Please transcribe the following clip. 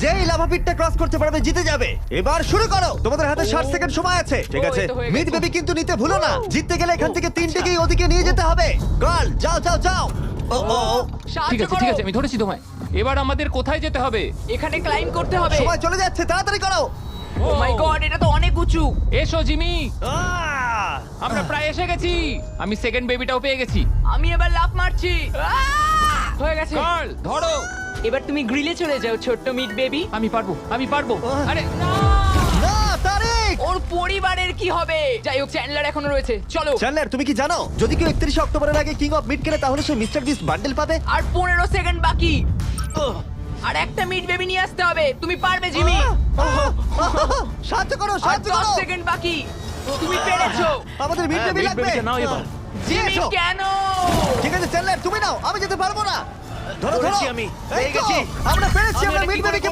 যেই lava পিটটা cross করতে পারবে জিতে যাবে। এবার শুরু করো, তোমাদের হাতে 60 সেকেন্ড সময় আছে। ঠিক ও, আছে, এই তো হয়ে মিড গেছে। বেবি কিন্তু নিতে ভুলো না। জিততে গেলে এখান থেকে তিনটেকেই ওদিকে নিয়ে যেতে হবে। গার্ল যাও যাও যাও। ও ও ও, ঠিক আছে ঠিক আছে, আমি ধরেছি তোমায়। এবার আমাদের কোথায় যেতে হবে? এখানে ক্লাইম্ব করতে হবে। সময় চলে যাচ্ছে, তাড়াতাড়ি করো। ও মাই গড, এটা তো অনেক উঁচু। এসো জিমি, আহ! আমরা প্রায় এসে গেছি। আমি সেকেন্ড বেবিটাও পেয়ে গেছি। আমি এবার লাফ মারছি। হয়ে গেছে। কার্ল ধরো। এবার তুমি গ্রিলে চলে যাও, ছোট্ট মিট বেবি। আমি পারবো, আমি পারবো। আরে না! না তারিক। ওর পরিবারের কি হবে? যাই হোক, চ্যান্ডলার এখনো রয়েছে, চলো। চ্যান্ডলার তুমি কি জানো যদি কেউ 31 অক্টোবরের আগে কিং অফ মিড কেনে তাহলে সে মিস্টার বিস্ট বান্ডেল পাবে? আর 15 সেকেন্ড বাকি। আর একটা মিট বেবি নিয়ে আসতে হবে। তুমি পারবে জিমি। সাহায্য করো, আর সাহায্য 10 করো। সেকেন্ড বাকি। তুমি পেরেছো। আমাদের মিড বেবি লাগবে। নাও এবার। জিমি এসো। কেন? ঠিক আছে চ্যান্ডলার তুমি নাও, আমি যেতে পারবো না। ধরো ধরো ধরেছি আমি, এই পেয়ে তো, গেছি। আমরা পেরেছি, আমি আমরা এটা মিড কি করে বেবিকে